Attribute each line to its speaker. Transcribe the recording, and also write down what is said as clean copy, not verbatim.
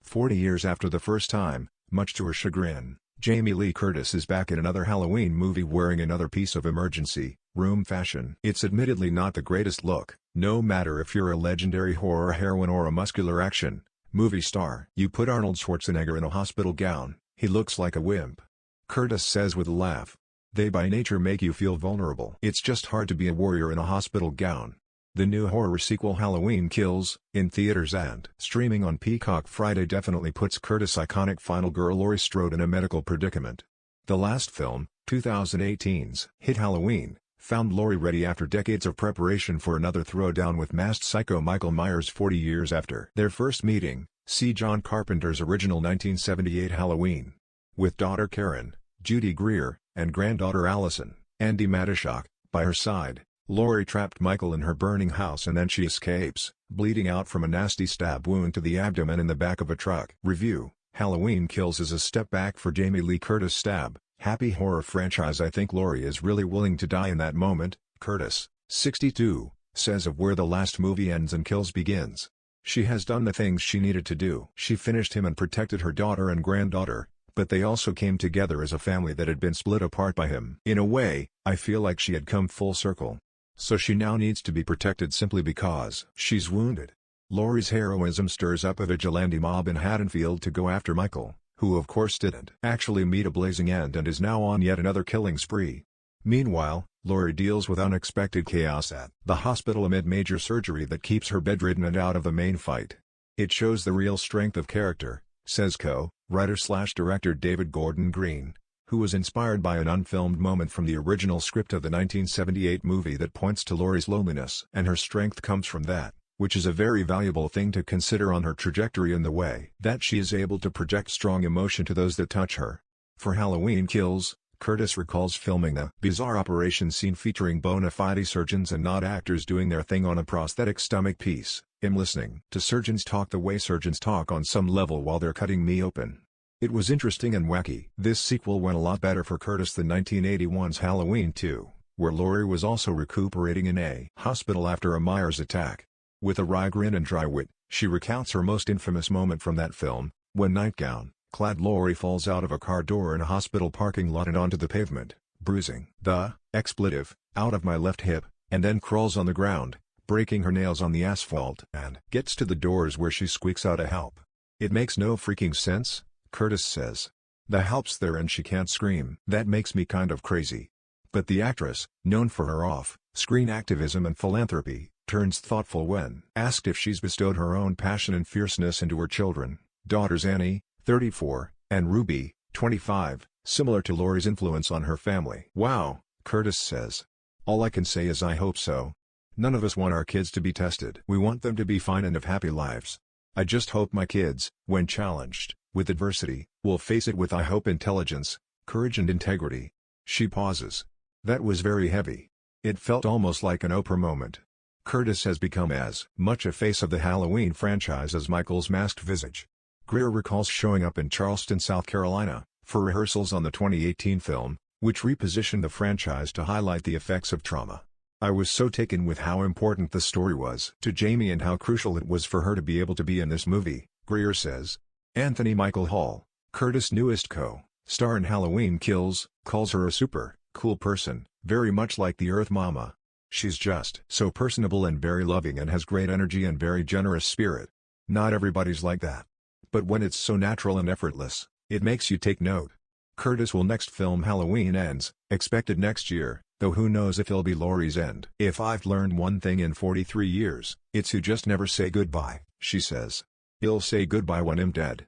Speaker 1: 40 years after the first time, much to her chagrin, Jamie Lee Curtis is back in another Halloween movie wearing another piece of emergency room fashion. It's admittedly not the greatest look, no matter if you're a legendary horror heroine or a muscular action movie star. You put Arnold Schwarzenegger in a hospital gown, he looks like a wimp. Curtis says with a laugh. They by nature make you feel vulnerable. It's just hard to be a warrior in a hospital gown. The new horror sequel Halloween Kills, in theaters and streaming on Peacock Friday definitely puts Curtis' iconic final girl Laurie Strode in a medical predicament. The last film, 2018's hit Halloween, found Laurie ready after decades of preparation for another throwdown with masked psycho Michael Myers 40 years after their first meeting. See John Carpenter's original 1978 Halloween. With daughter Karen, Judy Greer, and granddaughter Allison, Andy Matichak, by her side, Laurie trapped Michael in her burning house and then she escapes, bleeding out from a nasty stab wound to the abdomen in the back of a truck. Review: Halloween Kills is a step back for Jamie Lee Curtis' stab happy horror franchise. I think Laurie is really willing to die in that moment, Curtis, 62, says of where the last movie ends and Kills begins. She has done the things she needed to do. She finished him and protected her daughter and granddaughter, but they also came together as a family that had been split apart by him. In a way, I feel like she had come full circle. So she now needs to be protected simply because she's wounded. Laurie's heroism stirs up a vigilante mob in Haddonfield to go after Michael, who of course didn't actually meet a blazing end and is now on yet another killing spree. Meanwhile, Laurie deals with unexpected chaos at the hospital amid major surgery that keeps her bedridden and out of the main fight. It shows the real strength of character, says co-writer/director David Gordon Green, who was inspired by an unfilmed moment from the original script of the 1978 movie that points to Laurie's loneliness. And her strength comes from that, which is a very valuable thing to consider on her trajectory in the way that she is able to project strong emotion to those that touch her. For Halloween Kills, Curtis recalls filming the bizarre operation scene featuring bona fide surgeons and not actors doing their thing on a prosthetic stomach piece. I'm listening to surgeons talk the way surgeons talk on some level while they're cutting me open. It was interesting and wacky. This sequel went a lot better for Curtis than 1981's Halloween 2, where Laurie was also recuperating in a hospital after a Myers attack. With a wry grin and dry wit, she recounts her most infamous moment from that film, when nightgown-clad Laurie falls out of a car door in a hospital parking lot and onto the pavement, bruising the expletive out of my left hip, and then crawls on the ground, breaking her nails on the asphalt, and gets to the doors where she squeaks out a help. It makes no freaking sense, Curtis says. The help's there and she can't scream. That makes me kind of crazy. But the actress, known for her off-screen activism and philanthropy, turns thoughtful when asked if she's bestowed her own passion and fierceness into her children, daughters Annie, 34, and Ruby, 25, similar to Laurie's influence on her family. Wow, Curtis says. All I can say is I hope so. None of us want our kids to be tested. We want them to be fine and have happy lives. I just hope my kids, when challenged with adversity, will face it with I hope intelligence, courage and integrity. She pauses. That was very heavy. It felt almost like an Oprah moment. Curtis has become as much a face of the Halloween franchise as Michael's masked visage. Greer recalls showing up in Charleston, South Carolina, for rehearsals on the 2018 film, which repositioned the franchise to highlight the effects of trauma. I was so taken with how important the story was to Jamie and how crucial it was for her to be able to be in this movie, Greer says. Anthony Michael Hall, Curtis' newest co-star in Halloween Kills, calls her a super cool person, very much like the Earth Mama. She's just so personable and very loving and has great energy and very generous spirit. Not everybody's like that. But when it's so natural and effortless, it makes you take note. Curtis will next film Halloween Ends, expected next year, though who knows if it'll be Laurie's end. If I've learned one thing in 43 years, it's you just never say goodbye, she says. You'll say goodbye when I'm dead.